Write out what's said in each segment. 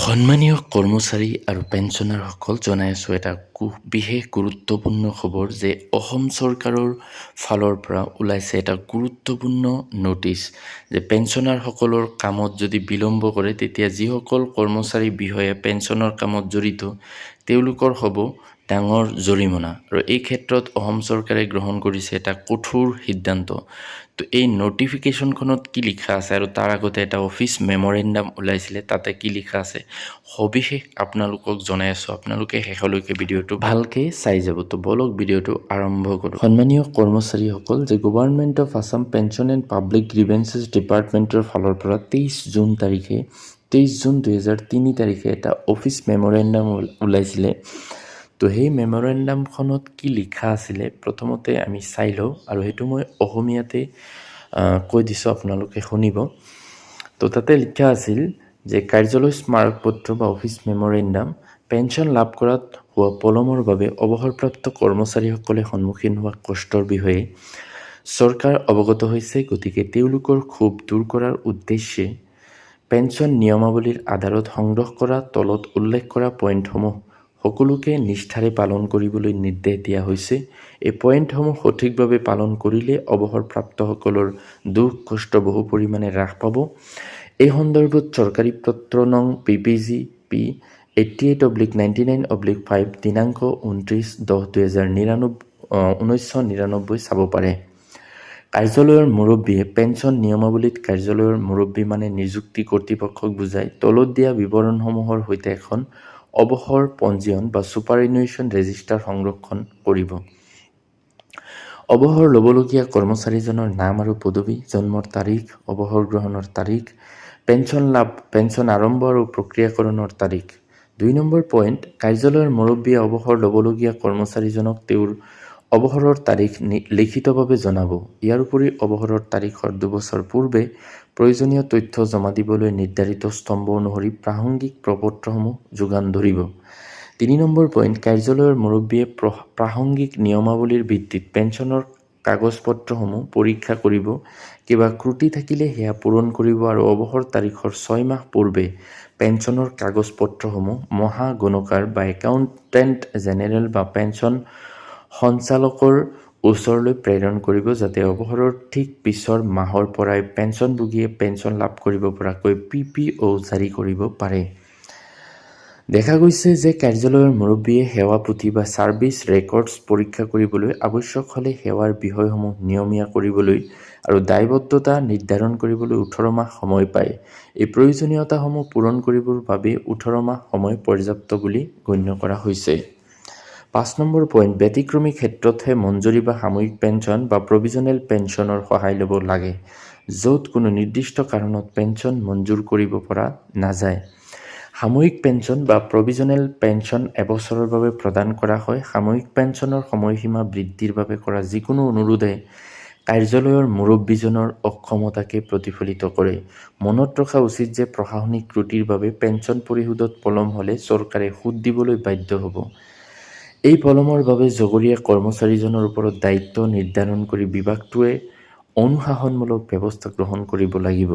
সন্মানীয় কৰ্মচাৰী আৰু পেঞ্চনাৰসকল জনাই আছোঁ এটা বিশেষ গুৰুত্বপূৰ্ণ খবৰ যে অসম চৰকাৰৰ ফালৰ পৰা ওলাইছে এটা গুৰুত্বপূৰ্ণ ন'টিছ যে পেঞ্চনাৰসকলৰ কামত যদি বিলম্ব কৰে তেতিয়া যিসকল কৰ্মচাৰী বিষয়া পেঞ্চনৰ কামত জড়িত তেওঁলোকৰ হ'ব ডাঙৰ জৰিমনা আৰু এই ক্ষেত্ৰত অসম চৰকাৰে গ্ৰহণ কৰিছে এটা কঠোৰ সিদ্ধান্ত। তো এই নটিফিকেশ্যনখনত কি লিখা আছে আৰু তাৰ আগতে এটা অফিচ মেমৰেণ্ডাম ওলাইছিলে তাতে কি লিখা আছে সবিশেষ আপোনালোকক জনাই আছোঁ। আপোনালোকে শেষলৈকে ভিডিঅ'টো ভালকৈ চাই যাব। তো বলক ভিডিঅ'টো আৰম্ভ কৰোঁ। সন্মানীয় কৰ্মচাৰীসকল যে government of Assam pension and public grievances ডিপাৰ্টমেণ্টৰ ফালৰ পৰা 23 জুন 2003 তাৰিখে এটা অফিচ মেমৰেণ্ডাম ওলাইছিলে। তো সেই মেমৰেণ্ডামখনত কি লিখা আছিলে প্ৰথমতে আমি চাই লওঁ আৰু সেইটো মই অসমীয়াতে কৈ দিছোঁ, আপোনালোকে শুনিব। তো তাতে লিখা আছিল যে কাৰ্যালয় স্মাৰকপত্ৰ বা অফিচ মেমৰেণ্ডাম পেঞ্চন লাভ কৰাত হোৱা পলমৰ বাবে অৱসৰপ্ৰাপ্ত কৰ্মচাৰীসকলে সন্মুখীন হোৱা কষ্টৰ বিষয়ে চৰকাৰ অৱগত হৈছে। গতিকে তেওঁলোকৰ ক্ষোভ দূৰ কৰাৰ উদ্দেশ্যে পেঞ্চন নিয়মাৱলীৰ আধাৰত সংগ্ৰহ কৰা তলত উল্লেখ কৰা পইণ্টসমূহ সকলোকে নিষ্ঠাৰে পালন কৰিবলৈ নিৰ্দেশ দিয়া হৈছে। এই পইণ্টসমূহ সঠিকভাৱে পালন কৰিলে অৱসৰপ্ৰাপ্তসকলৰ দুখ কষ্ট বহু পৰিমাণে হ্ৰাস পাব। এই সন্দৰ্ভত চৰকাৰী পত্ৰ নং PPG-P 88/99/5 দিনাংক 29/10/1999 চাব পাৰে। কাৰ্যালয়ৰ মুৰব্বীয়ে পেঞ্চন নিয়মাৱলীত কাৰ্যালয়ৰ মুৰব্বী মানে নিযুক্তি কৰ্তৃপক্ষক বুজায় তলত দিয়া বিৱৰণসমূহৰ সৈতে এখন অৱসৰ পঞ্জীয়ন বা ছুপাৰএনুৱেশ্যন ৰেজিষ্টাৰ সংৰক্ষণ কৰিব। অৱসৰ ল'বলগীয়া কৰ্মচাৰীজনৰ নাম আৰু পদবী, জন্মৰ তাৰিখ, অৱসৰ গ্ৰহণৰ তাৰিখ, পেঞ্চন আৰম্ভ আৰু প্ৰক্ৰিয়াকৰণৰ তাৰিখ। 2 নম্বৰ পইণ্ট, কাৰ্যালয়ৰ মুৰব্বীয়ে অৱসৰ ল'বলগীয়া কৰ্মচাৰীজনক তেওঁৰ অৱসৰৰ তাৰিখ লিখিতভাৱে জনাব। ইয়াৰ উপৰি অৱসৰৰ তাৰিখৰ 2 বছৰ পূৰ্বে প্ৰয়োজনীয় তথ্য জমা দিবলৈ নিৰ্ধাৰিত স্তম্ভ অনুসৰি প্ৰাসংগিক প্ৰপত্ৰসমূহ যোগান ধৰিব। 3 নম্বৰ পইণ্ট, কাৰ্যালয়ৰ মুৰব্বীয়ে প্ৰাসংগিক নিয়মাৱলীৰ ভিত্তিত পেঞ্চনৰ কাগজ-পত্ৰসমূহ পৰীক্ষা কৰিব। কিবা ত্ৰুটি থাকিলে সেয়া পূৰণ কৰিব আৰু অৱসৰ তাৰিখৰ 6 মাহ পূৰ্বে পেঞ্চনৰ কাগজ-পত্ৰসমূহ মহাগণকাৰ বা একাউণ্টেণ্ট জেনেৰেল বা পেঞ্চন সঞ্চালকৰ ওচৰলৈ প্ৰেৰণ কৰিব, যাতে অৱসৰৰ ঠিক পিছৰ মাহৰ পৰাই পেঞ্চনভোগীয়ে পেঞ্চন লাভ কৰিব পৰাকৈ PPO জাৰি কৰিব পাৰে। দেখা গৈছে যে কাৰ্যালয়ৰ মুৰব্বীয়ে সেৱা পুথি বা ছাৰ্ভিচ ৰেকৰ্ডছ পৰীক্ষা কৰিবলৈ, আৱশ্যক হ'লে সেৱাৰ বিষয়সমূহ নিয়মীয়া কৰিবলৈ আৰু দায়বদ্ধতা নিৰ্ধাৰণ কৰিবলৈ 18 মাহ সময় পায়। এই প্ৰয়োজনীয়তাসমূহ পূৰণ কৰিবৰ বাবে 18 মাহ সময় পৰ্যাপ্ত বুলি গণ্য কৰা হৈছে। 5 নম্বৰ পইণ্ট, ব্যতিক্ৰমী ক্ষেত্ৰতহে মঞ্জুৰী বা সাময়িক পেঞ্চন বা প্ৰভিজনেল পেঞ্চনৰ সহায় ল'ব লাগে, য'ত কোনো নিৰ্দিষ্ট কাৰণত পেঞ্চন মঞ্জুৰ কৰিব পৰা নাযায়। সাময়িক পেঞ্চন বা প্ৰভিজনেল পেঞ্চন এবছৰৰ বাবে প্ৰদান কৰা হয়। সাময়িক পেঞ্চনৰ সময়সীমা বৃদ্ধিৰ বাবে কৰা যিকোনো অনুৰোধে কাৰ্যালয়ৰ মুৰব্বীজনৰ অক্ষমতাকে প্ৰতিফলিত কৰে। মনত ৰখা উচিত যে প্ৰশাসনিক ত্ৰুটিৰ বাবে পেঞ্চন পৰিশোধত পলম হ'লে চৰকাৰে সুদ দিবলৈ বাধ্য হ'ব। এই পলমৰ বাবে জগৰীয়া কৰ্মচাৰীজনৰ ওপৰত দায়িত্ব নিৰ্ধাৰণ কৰি বিভাগটোৱে অনুশাসনমূলক ব্যৱস্থা গ্ৰহণ কৰিব লাগিব,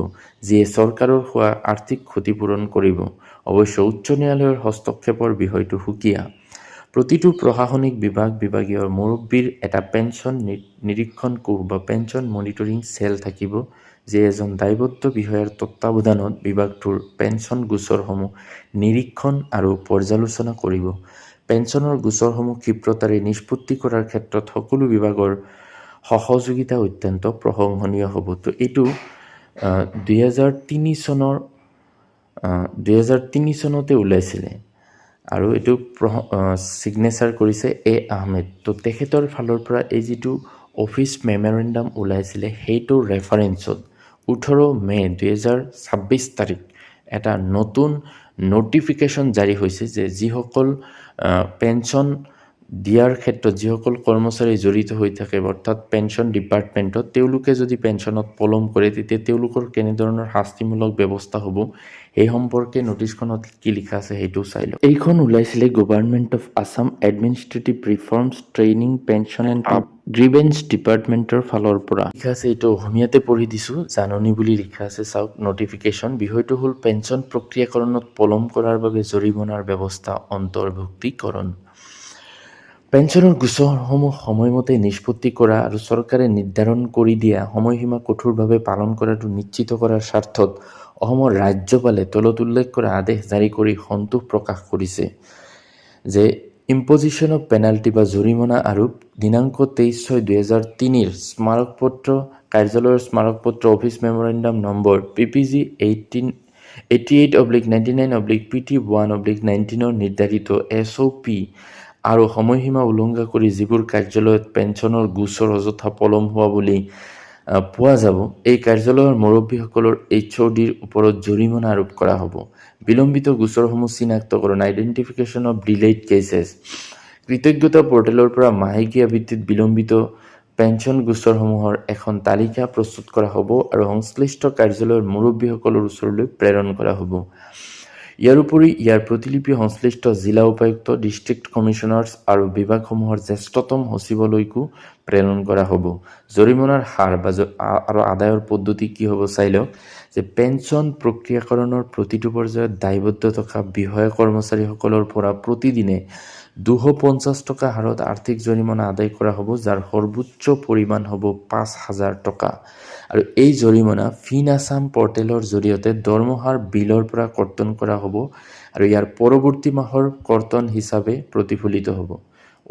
যিয়ে চৰকাৰৰ হোৱা আৰ্থিক ক্ষতিপূৰণ কৰিব। অৱশ্যে উচ্চ ন্যায়ালয়ৰ হস্তক্ষেপৰ বিষয়টো সুকীয়া। প্ৰতিটো প্ৰশাসনিক বিভাগীয় মুৰব্বীৰ এটা পেঞ্চন নিৰীক্ষণ কোষ বা পেঞ্চন মনিটৰিং চেল থাকিব, যিয়ে এজন দায়বদ্ধ বিষয়াৰ তত্ত্বাৱধানত বিভাগটোৰ পেঞ্চন গোচৰসমূহ নিৰীক্ষণ আৰু পৰ্যালোচনা কৰিব। পেঞ্চনৰ গোচৰসমূহ ক্ষীপ্ৰতাৰে নিষ্পত্তি কৰাৰ ক্ষেত্ৰত সকলো বিভাগৰ সহযোগিতা অত্যন্ত প্ৰশংসনীয় হ'ব। তো এইটো 2003 চনতে ওলাইছিলে আৰু এইটো ছিগনেচাৰ কৰিছে A. আহমেদ। তো তেখেতৰ ফালৰ পৰা এই যিটো অফিচ মেমৰেণ্ডাম ওলাইছিলে সেইটোৰ ৰেফাৰেঞ্চত 18 মে 2026 তাৰিখ এটা নতুন নটিফিকেশ্যন জাৰি হৈছে যে যিসকল পেঞ্চন দিয়াৰ ক্ষেত্ৰত যিসকল কৰ্মচাৰী জড়িত হৈ থাকে অৰ্থাৎ পেঞ্চন ডিপাৰ্টমেণ্টত, তেওঁলোকে যদি পেঞ্চনত পলম কৰে তেতিয়া তেওঁলোকৰ কেনেধৰণৰ শাস্তিমূলক ব্যৱস্থা হ'ব সেই সম্পৰ্কে নটিছখনত কি লিখা আছে সেইটো চাই লওক। এইখন ওলাইছিলে government of Assam administrative reforms training pension and grievance ডিপাৰ্টমেণ্টৰ ফালৰ পৰা লিখা আছে, এইটো অসমীয়াতে পঢ়ি দিছোঁ, জাননী বুলি লিখা আছে, চাওক নটিফিকেশ্যন। বিষয়টো হ'ল পেঞ্চন প্ৰক্ৰিয়াকৰণত পলম কৰাৰ বাবে জৰিমনাৰ ব্যৱস্থা অন্তৰ্ভুক্তিকৰণ। পেঞ্চনৰ গোচৰসমূহ সময়মতে নিষ্পত্তি কৰা আৰু চৰকাৰে নিৰ্ধাৰণ কৰি দিয়া সময়সীমা কঠোৰভাৱে পালন কৰাটো নিশ্চিত কৰাৰ স্বাৰ্থত অসমৰ ৰাজ্যপালে তলত উল্লেখ কৰা আদেশ জাৰি কৰি সন্তোষ প্ৰকাশ কৰিছে যে ইম্পজিশ্যন অফ পেনাল্টি বা জৰিমনা আৰোপ দিনাংক 23/6/2003 স্মাৰকপত্ৰ কাৰ্যালয়ৰ স্মাৰকপত্ৰ office memorandum number PPG 88/99/PT1/19 নিৰ্ধাৰিত SOP আৰু সময়সীমা উলংঘা কৰি যিবোৰ কাৰ্যালয়ত পেঞ্চনৰ গোচৰ অযথা পলম হোৱা বুলি পোৱা যাব, এই কাৰ্যালয়ৰ মুৰব্বীসকলৰ HODৰ ওপৰত জৰিমনা আৰোপ কৰা হ'ব। বিলম্বিত গোচৰসমূহ চিনাক্তকৰণ আইডেণ্টিফিকেশ্যন অফ ডিলেইড কেছেছ। কৃতজ্ঞতা পৰ্টেলৰ পৰা মাহেকীয়া ভিত্তিত বিলম্বিত পেঞ্চন গোচৰসমূহৰ এখন তালিকা প্ৰস্তুত কৰা হ'ব আৰু সংশ্লিষ্ট কাৰ্যালয়ৰ মুৰব্বীসকলৰ ওচৰলৈ প্ৰেৰণ কৰা হ'ব। ইয়াৰ উপৰি ইয়াৰ প্ৰতিলিপি সংশ্লিষ্ট জিলা উপায়ুক্ত, ডিষ্ট্ৰিক্ট কমিশ্যনাৰ্ছ আৰু বিভাগসমূহৰ জ্যেষ্ঠতম সচিবলৈকো প্ৰেৰণ কৰা হ'ব। জৰিমনাৰ হাৰ আৰু আদায়ৰ পদ্ধতি কি হ'ব চাই লওক, যে পেঞ্চন প্ৰক্ৰিয়াকৰণৰ প্ৰতিটো পৰ্যায়ত দায়বদ্ধ থকা বিষয়া কৰ্মচাৰীসকলৰ পৰা প্ৰতিদিনে 250 টকা হাৰত আৰ্থিক জৰিমনা আদায় কৰা হ'ব, যাৰ সৰ্বোচ্চ পৰিমাণ হ'ব 5,000 টকা। আৰু এই জৰিমনা ফিন আছাম পৰ্টেলৰ জৰিয়তে দৰমহাৰ বিলৰ পৰা কৰ্তন কৰা হ'ব আৰু ইয়াৰ পৰৱৰ্তী মাহৰ কৰ্তন হিচাপে প্ৰতিফলিত হ'ব।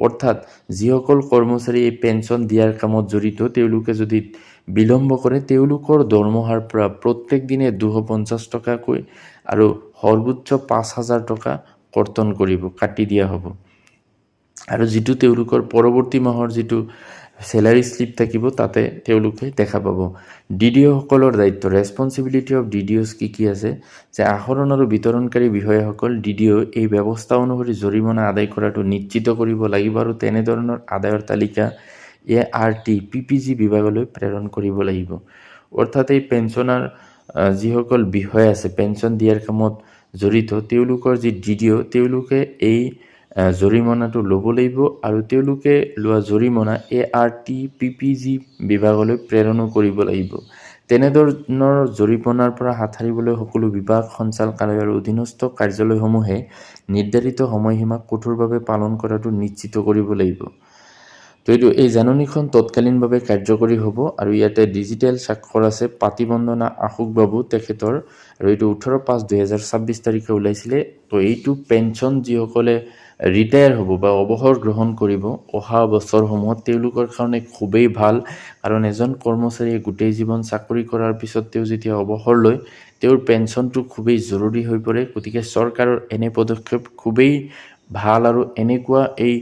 অৰ্থাৎ যিসকল কৰ্মচাৰী এই পেঞ্চন দিয়াৰ কামত জড়িত, তেওঁলোকে যদি বিলম্ব কৰে, তেওঁলোকৰ দৰমহাৰ পৰা প্ৰত্যেক দিনে 250 টকাকৈ আৰু সৰ্বোচ্চ 5,000 টকা কৰ্তন কৰিব, কাটি দিয়া হ'ব। আৰু যিটো তেওঁলোকৰ পৰৱৰ্তী মাহৰ যিটো চেলাৰী শ্লিপ থাকিব, তাতে তেওঁলোকে দেখা পাব। DDOসকলৰ দায়িত্ব, ৰেছপঞ্চিবিলিটি অফ DDOs কি আছে, যে আহৰণ আৰু বিতৰণকাৰী বিষয়াসকল DDO এই ব্যৱস্থা অনুসৰি জৰিমনা আদায় কৰাটো নিশ্চিত কৰিব লাগিব আৰু তেনেধৰণৰ আদায়ৰ তালিকা ART PPG বিভাগলৈ প্ৰেৰণ কৰিব লাগিব। অৰ্থাৎ এই পেঞ্চনাৰ যিসকল বিষয়া আছে, পেঞ্চন দিয়াৰ কামত জড়িত, তেওঁলোকৰ যি DDO, তেওঁলোকে এই জৰিমনাটো ল'ব লাগিব আৰু তেওঁলোকে লোৱা জৰিমনা ART PPG বিভাগলৈ প্ৰেৰণো কৰিব লাগিব। তেনেধৰণৰ জৰিমনাৰ পৰা হাত সাৰিবলৈ সকলো বিভাগ, সঞ্চালকালয়ৰ অধীনস্থ কাৰ্যালয়সমূহে নিৰ্ধাৰিত সময়সীমা কঠোৰভাৱে পালন কৰাটো নিশ্চিত কৰিব লাগিব। তো এই জাননীখন তৎকালীনভাৱে কাৰ্যকৰী হ'ব আৰু ইয়াতে ডিজিটেল স্বাক্ষৰ আছে পাতিবন্দনা আশোক বাবু তেখেতৰ, আৰু এইটো 18/5/2026 তাৰিখে ওলাইছিলে। তো এইটো পেঞ্চন যিসকলে ৰিটায়াৰ হ'ব বা অৱসৰ গ্ৰহণ কৰিব অহা বছৰসমূহত, তেওঁলোকৰ কাৰণে খুবেই ভাল, কাৰণ এজন কৰ্মচাৰীয়ে গোটেই জীৱন চাকৰি কৰাৰ পিছত তেওঁ যেতিয়া অৱসৰ লয়, তেওঁৰ পেঞ্চনটো খুবেই জৰুৰী হৈ পৰে। গতিকে চৰকাৰৰ এনে পদক্ষেপ খুবেই ভাল আৰু এনেকুৱা এই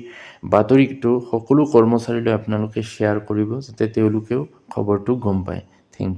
বাতৰিটো সকলো কৰ্মচাৰীলৈ আপোনালোকে শ্বেয়াৰ কৰিব, যাতে তেওঁলোকেও খবৰটো গম পায়। Thank U.